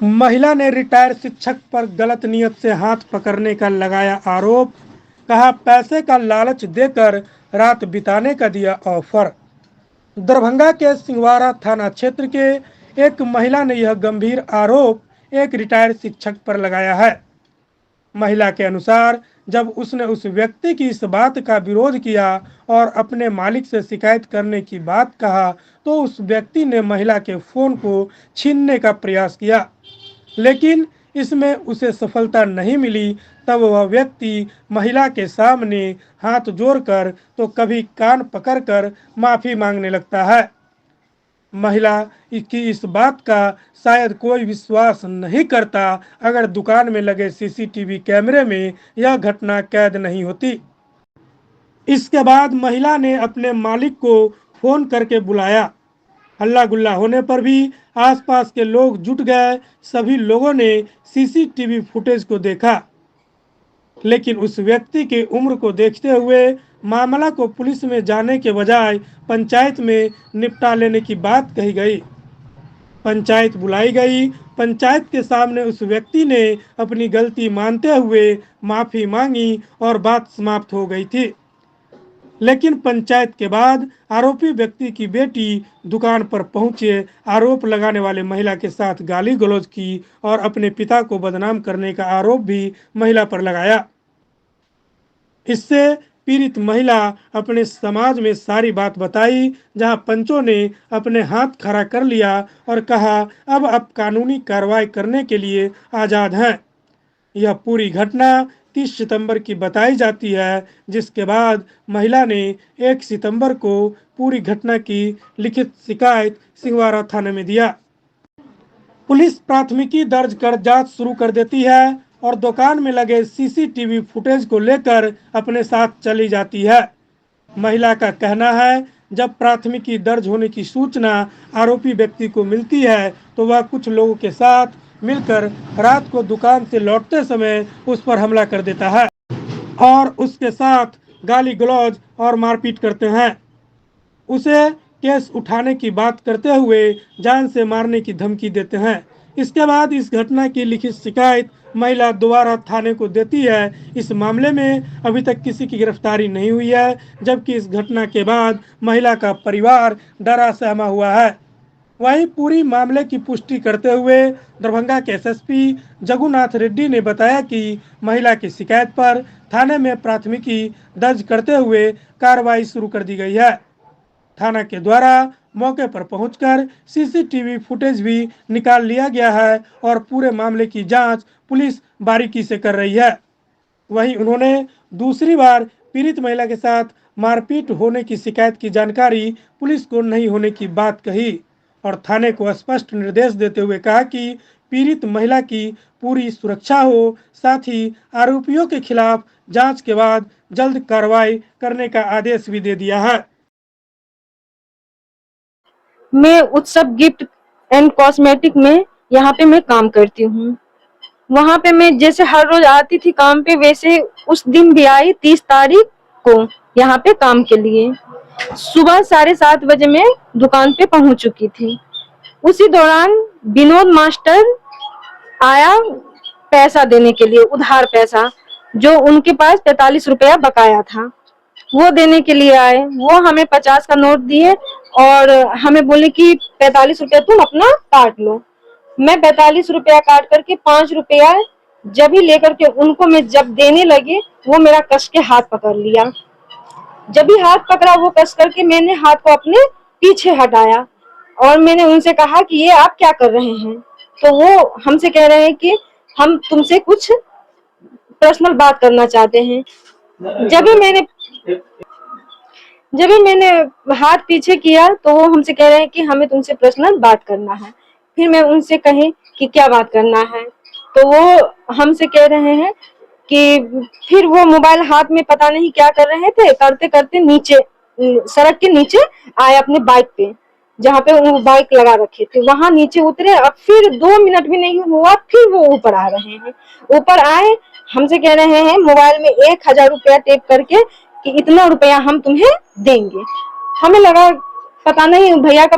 महिला ने रिटायर्ड शिक्षक पर गलत नियत से हाथ पकड़ने का लगाया आरोप। कहा पैसे का लालच देकर रात बिताने का दिया ऑफर। दरभंगा के सिंहवाड़ा थाना क्षेत्र के एक महिला ने यह गंभीर आरोप एक रिटायर्ड शिक्षक पर लगाया है। महिला के अनुसार जब उसने उस व्यक्ति की इस बात का विरोध किया और अपने मालिक से शिकायत करने की बात कहा तो उस व्यक्ति ने महिला के फोन को छीनने का प्रयास किया, लेकिन इसमें उसे सफलता नहीं मिली। तब वह व्यक्ति महिला के सामने हाथ जोड़कर तो कभी कान पकड़कर माफी मांगने लगता है। महिला की इस बात का शायद कोई विश्वास नहीं करता अगर दुकान में लगे सीसीटीवी कैमरे में यह घटना कैद नहीं होती। इसके बाद महिला ने अपने मालिक को फोन करके बुलाया। हल्ला गुल्ला होने पर भी आसपास के लोग जुट गए। सभी लोगों ने सीसीटीवी फुटेज को देखा, लेकिन उस व्यक्ति की उम्र को देखते हुए मामला को पुलिस में जाने के बजाय पंचायत में निपटा लेने की बात कही गई। पंचायत बुलाई गई। पंचायत के सामने उस व्यक्ति ने अपनी गलती मानते हुए माफी मांगी और बात समाप्त हो गई थी। लेकिन पंचायत के बाद आरोपी व्यक्ति की बेटी दुकान पर पहुंचे आरोप लगाने वाले महिला के साथ गाली गलौज की और अपने पिता को बदनाम करने का आरोप भी महिला पर लगाया। इससे पीड़ित महिला अपने समाज में सारी बात बताई, जहां पंचों ने अपने हाथ खड़ा कर लिया और कहा अब आप कानूनी कार्रवाई करने के लिए आज़ाद हैं। यह पूरी घटना 30 सितंबर की बताई जाती है, जिसके बाद महिला ने 1 सितंबर को पूरी घटना की लिखित शिकायत सिंहवाड़ा थाने में दिया। पुलिस प्राथमिकी दर्ज कर जांच शुरू कर देती है और दुकान में लगे सीसीटीवी फुटेज को लेकर अपने साथ चली जाती है। महिला का कहना है जब प्राथमिकी दर्ज होने की सूचना आरोपी व्यक्ति को मिलती है तो वह कुछ लोगों के साथ मिलकर रात को दुकान से लौटते समय उस पर हमला कर देता है और उसके साथ गाली गलौज और मारपीट करते हैं। उसे केस उठाने की बात करते हुए जान से मारने की धमकी देते हैं। इसके बाद इस घटना की लिखित शिकायत महिला दोबारा थाने को देती है। इस मामले में अभी तक किसी की गिरफ्तारी नहीं हुई है, जबकि इस घटना के बाद महिला का परिवार डरा सहमा हुआ है। वहीं पूरी मामले की पुष्टि करते हुए दरभंगा के एसएसपी जगुनाथ रेड्डी ने बताया कि महिला की शिकायत पर थाने में प्राथमिकी दर्ज करते हुए कार्रवाई शुरू कर दी गई है। थाना के द्वारा मौके पर पहुंचकर सीसीटीवी फुटेज भी निकाल लिया गया है और पूरे मामले की जांच पुलिस बारीकी से कर रही है। वहीं उन्होंने दूसरी बार पीड़ित महिला के साथ मारपीट होने की शिकायत की जानकारी पुलिस को नहीं होने की बात कही और थाने को स्पष्ट निर्देश देते हुए कहा कि पीड़ित महिला की पूरी सुरक्षा हो, साथ ही आरोपियों के खिलाफ जांच के बाद जल्द कार्रवाई करने का आदेश भी दे दिया है। मैं उत्सव गिफ्ट एंड कॉस्मेटिक में यहाँ पे मैं काम करती हूँ। वहाँ पे मैं जैसे हर रोज आती थी काम पे, वैसे उस दिन भी आई 30 तारीख को यहाँ पे काम के लिए। सुबह 7:30 बजे मैं दुकान पे पहुँच चुकी थी। उसी दौरान विनोद मास्टर आया पैसा देने के लिए, उधार पैसा जो उनके पास 45 रुपया बकाया था, वो देने के लिए आए। वो हमें 50 का नोट दिए और हमें बोले कि 45 रुपया तुम अपना काट लो। मैं 45 रुपया काट करके 5 रुपया जब ही लेकर के उनको मैं जब देने लगी, वो मेरा कस के हाथ पकड़ लिया। जब भी हाथ पकड़ा, वो कस करके मैंने हाथ को अपने पीछे हटाया और मैंने उनसे कहा कि ये आप क्या कर रहे हैं। तो वो हमसे कह रहे हैं कि हम तुमसे कुछ पर्सनल बात करना चाहते हैं। जब भी मैंने हाथ पीछे किया तो वो हमसे कह रहे हैं कि हमें तुमसे पर्सनल बात करना है। फिर मैं उनसे कही कि क्या बात करना है, तो वो हमसे कह रहे हैं कि फिर वो मोबाइल हाथ में पता नहीं क्या कर रहे थे, करते करते नीचे सड़क के नीचे आए अपने बाइक पे, जहाँ पे वो बाइक लगा रखे थे वहां नीचे उतरे। अब फिर 2 मिनट भी नहीं हुआ, फिर वो ऊपर आ रहे हैं। ऊपर आए, हमसे कह रहे हैं मोबाइल में 1000 रुपया टेप करके कि इतना रुपया हम तुम्हें देंगे। हमें लगा पता नहीं भैया का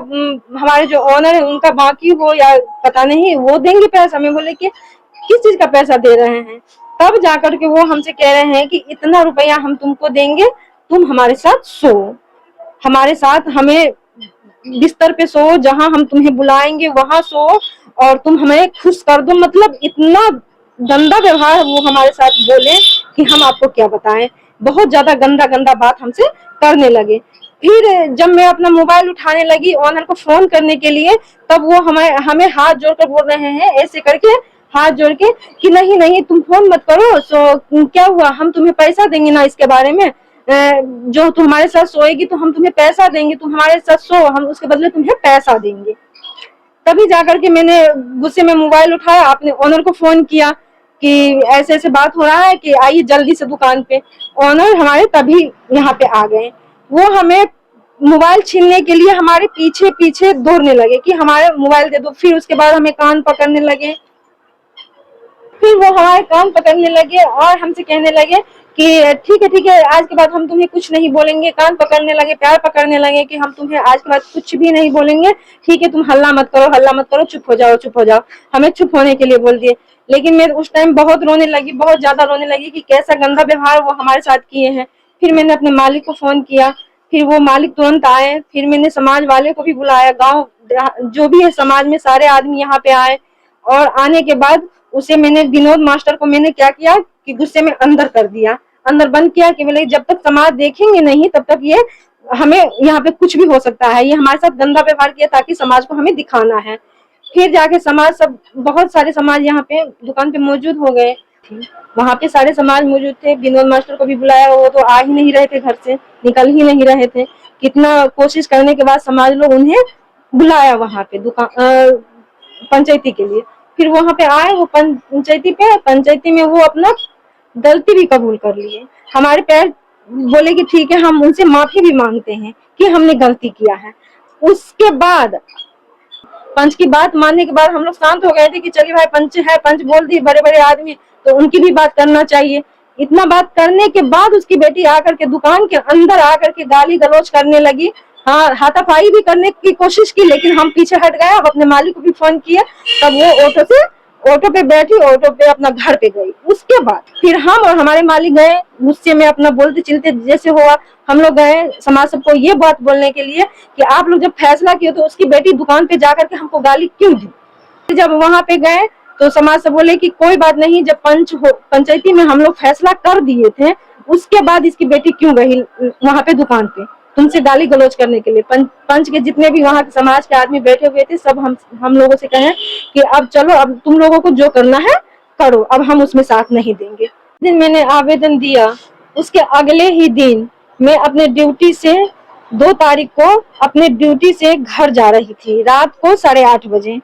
हमारे जो ओनर है उनका बाकी हो या पता नहीं वो देंगे पैसा। मैं बोले कि किस चीज का पैसा दे रहे हैं। तब जाकर के वो हमसे कह रहे हैं कि इतना रुपया हम तुमको देंगे, तुम हमारे साथ सो, हमारे साथ हमें बिस्तर पे सो, जहां हम तुम्हें बुलाएंगे वहां सो, और तुम हमें खुश कर दो। मतलब इतना गंदा व्यवहार वो हमारे साथ बोले कि हम आपको क्या बताएं। बहुत ज्यादा गंदा गंदा बात हमसे करने लगे। फिर जब मैं अपना मोबाइल उठाने लगी ओनर को फोन करने के लिए, तब वो हमें हमें हाथ जोड़कर बोल रहे हैं, ऐसे करके हाथ जोड़ के, कि नहीं नहीं तुम फोन मत करो, सो क्या हुआ, हम तुम्हें पैसा देंगे ना इसके बारे में, जो तुम हमारे साथ सोएगी तो हम तुम्हें पैसा देंगे, तुम हमारे साथ सो, हम उसके बदले तुम्हें पैसा देंगे। तभी जाकर के मैंने गुस्से में मोबाइल उठाया, अपने ओनर को फोन किया कि ऐसे ऐसे बात हो रहा है कि आइए जल्दी से दुकान पे। ओनर हमारे तभी यहाँ पे आ गए। वो हमें मोबाइल छीनने के लिए हमारे पीछे पीछे दौड़ने लगे कि हमारे मोबाइल दे दो। फिर उसके बाद हमें कान पकड़ने लगे। फिर वो हमारे कान पकड़ने लगे और हमसे कहने लगे कि ठीक है आज के बाद हम तुम्हें कुछ नहीं बोलेंगे। कान पकड़ने लगे, पैर पकड़ने लगे कि हम तुम्हें आज के बाद कुछ भी नहीं बोलेंगे, ठीक है तुम हल्ला मत करो, हल्ला मत करो, चुप हो जाओ, चुप हो जाओ। हमें चुप होने के लिए बोल दिए। लेकिन मैं उस टाइम बहुत रोने लगी, बहुत ज्यादा रोने लगी कि कैसा गंदा व्यवहार वो हमारे साथ किए हैं। फिर मैंने अपने मालिक को फोन किया, फिर वो मालिक तुरंत आए। फिर मैंने समाज वाले को भी बुलाया, गाँव जो भी है समाज में सारे आदमी यहाँ पे आए। और आने के बाद उसे मैंने, विनोद मास्टर को मैंने क्या किया कि गुस्से में अंदर कर दिया, अंदर बंद किया कि बोले जब तक समाज देखेंगे नहीं तब तक ये हमें यहाँ पे कुछ भी हो सकता है। ये हमारे साथ गंदा व्यवहार किया ताकि समाज को हमें दिखाना है। फिर जाके समाज, सब बहुत सारे समाज यहाँ पे दुकान पे मौजूद हो गए। वहां पे सारे समाज मौजूद थे। विनोद मास्टर को भी बुलाया, वो तो आ ही नहीं रहे थे, घर से निकल ही नहीं रहे थे। कितना कोशिश करने के बाद समाज लोग उन्हें बुलाया वहां पे दुकान पंचायती के लिए। फिर वहां पे आए वो पंचायती में वो अपना गलती भी कबूल कर लिए। हमारे पैर बोले कि ठीक है हम उनसे माफी भी मांगते हैं कि हमने गलती किया है। उसके बाद पंच की बात मानने के बाद हम लोग शांत हो गए थे कि चलिए भाई पंच है, पंच बोल दिए, बड़े बड़े आदमी तो उनकी भी बात करना चाहिए। इतना बात करने के बाद उसकी बेटी आकर के दुकान के अंदर आकर के गाली गलौज करने लगी। हाँ, हाथापाई भी करने की कोशिश की, लेकिन हम पीछे हट गए। अब अपने मालिक को भी फोन किया, तब वो ऑटो पे बैठी, ऑटो पे अपना घर पे गई। उसके बाद फिर हम और हमारे मालिक गए, गुस्से में अपना बोलते चिल्ते जैसे हुआ, हम लोग गए समाज सबको ये बात बोलने के लिए कि आप लोग जब फैसला किए तो उसकी बेटी दुकान पे जाकर के हमको गाली क्यों दी। जब वहां पे गए तो समाज से बोले कि कोई बात नहीं, जब पंचायती में हम लोग फैसला कर दिए थे, उसके बाद इसकी बेटी क्यों गई वहां पे दुकान पे तुमसे गाली गलौज करने के लिए। पंच के जितने भी वहां के समाज के आदमी बैठे हुए थे, सब हम लोगों से कहे कि अब चलो, अब तुम लोगों को जो करना है करो, अब हम उसमें साथ नहीं देंगे। दिन मैंने आवेदन दिया, उसके अगले ही दिन मैं अपने ड्यूटी से 2 तारीख को अपने ड्यूटी से घर जा रही थी, रात को 8:30 बजे।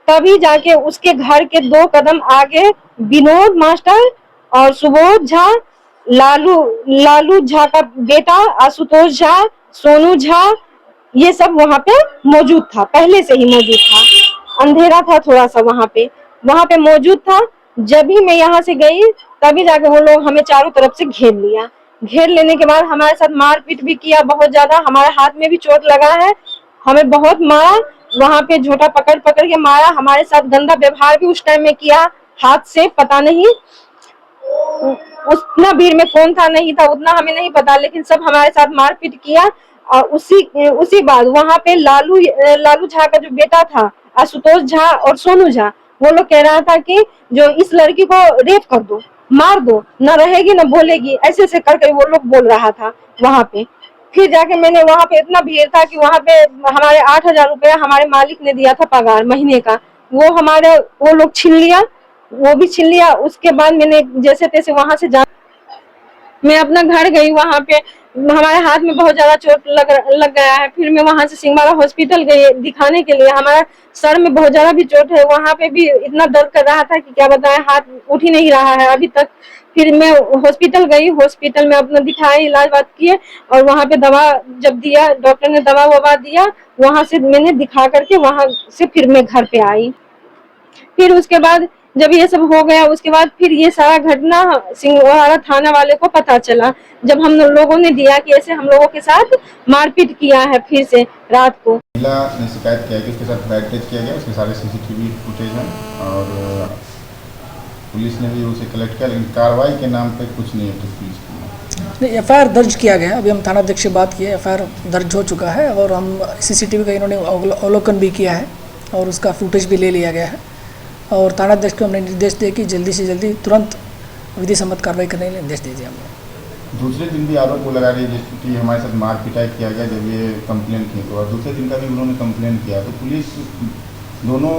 तभी जाके उसके घर के 2 कदम आगे विनोद मास्टर और सुबोध झा, लालू लालू झा का बेटा आशुतोष झा, सोनू झा, ये सब वहां पे मौजूद था, पहले से ही मौजूद था। अंधेरा था थोड़ा सा, वहां पे मौजूद था। जब भी मैं यहाँ से गई तभी जाके वो लोग हमें चारों तरफ से घेर लिया। घेर लेने के बाद हमारे साथ मारपीट भी किया, बहुत ज्यादा। हमारे हाथ में भी चोट लगा है, हमें बहुत मारा। वहां पे झोटा पकड़ पकड़ के मारा, हमारे साथ गंदा व्यवहार भी उस टाइम में किया हाथ से। पता नहीं उतना भीड़ में कौन था नहीं था उतना हमें नहीं पता, लेकिन सब हमारे साथ मारपीट किया। और उसी बाद वहां पे लालू झा का जो बेटा था आशुतोष झा और सोनू झा, वो लोग कह रहा था कि जो इस लड़की को रेप कर दो, मार दो, न रहेगी न बोलेगी, ऐसे ऐसे करके वो लोग बोल रहा था वहां पे। फिर जाके मैंने, वहां पे इतना भीड़ था कि वहां पे हमारे 8,000 रुपया हमारे मालिक ने दिया था पगार महीने का, वो लोग छीन लिया, वो भी छीन लिया। उसके बाद मैंने जैसे तैसे वहां से मैं अपना घर गई। वहां पे हमारे हाथ में बहुत ज्यादा चोट लग गया है। फिर मैं वहां से सिंहवाड़ा हॉस्पिटल गई दिखाने के लिए, हमारा सर में बहुत ज्यादा भी चोट है, वहां पे भी इतना दर्द कर रहा था कि क्या बताएं, हाथ उठ ही नहीं रहा है अभी तक। फिर मैं हॉस्पिटल गई, हॉस्पिटल में अपना दिखाए, इलाज बात किए, और वहां पे दवा जब दिया, डॉक्टर ने दवा ववा दिया, वहां से मैंने दिखा करके वहां से फिर मैं घर पे आई। फिर उसके बाद जब ये सब हो गया उसके बाद फिर ये सारा घटना सिंघवाड़ा थाना वाले को पता चला, जब हम लोगों ने दिया कि ऐसे हम लोगों के साथ मारपीट किया है फिर से रात को। महिला ने शिकायत किया कि उसके साथ बैड टच किया गया, उसके सारे सीसीटीवी फुटेज हैं और पुलिस ने भी उसे कलेक्ट किया, लेकिन कार्रवाई के नाम पे कुछ नहीं है तो पुलिस की। नहीं, एफआईआर दर्ज किया गया। अभी हम थाना अध्यक्ष से बात किए, एफआईआर दर्ज हो चुका है और हम सीसीटीवी का इन्होंने अवलोकन भी किया है और उसका फुटेज भी ले लिया गया है और थाना अध्यक्ष को हमने निर्देश दिए कि जल्दी से जल्दी तुरंत विधि सम्मत कार्रवाई करने के लिए निर्देश दे दिया हमने। दूसरे दिन भी आरोप लगा रही है कि हमारे साथ मार पिटाई किया गया जब ये कंप्लेन की, तो और दूसरे दिन का भी उन्होंने कंप्लेन किया, तो पुलिस दोनों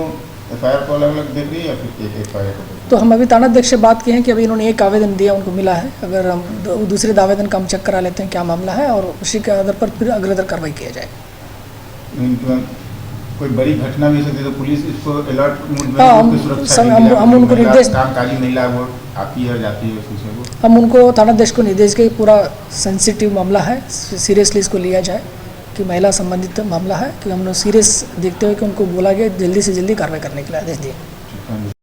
एफआईआर को अलग अलग देख रही है या फिर एक एफआईआर को? तो हम अभी थाना अध्यक्ष से बात किए हैं कि अभी इन्होंने एक आवेदन दिया, उनको मिला है। अगर हम दूसरे आवेदन का हम चेक करा लेते हैं क्या मामला है और उसी के आधार पर फिर अग्रतर कार्रवाई किया जाएगा। कोई बड़ी घटना भी हो सकती है तो पुलिस इसको अलर्ट मोड में हाँ, उसकी सुरक्षा के लिए हम उनको निर्देश कामकाजी महिला वो आती है जाती है उसी से वो हम उनको थाना अध्यक्ष को निर्देश के पूरा सेंसिटिव मामला है, सीरियसली इसको लिया जाए कि महिला संबंधित मामला है कि हम लोग सीरियस देखते हुए कि उनको बोला गया जल्दी से जल्दी कार्रवाई करने के लिए आदेश दिए।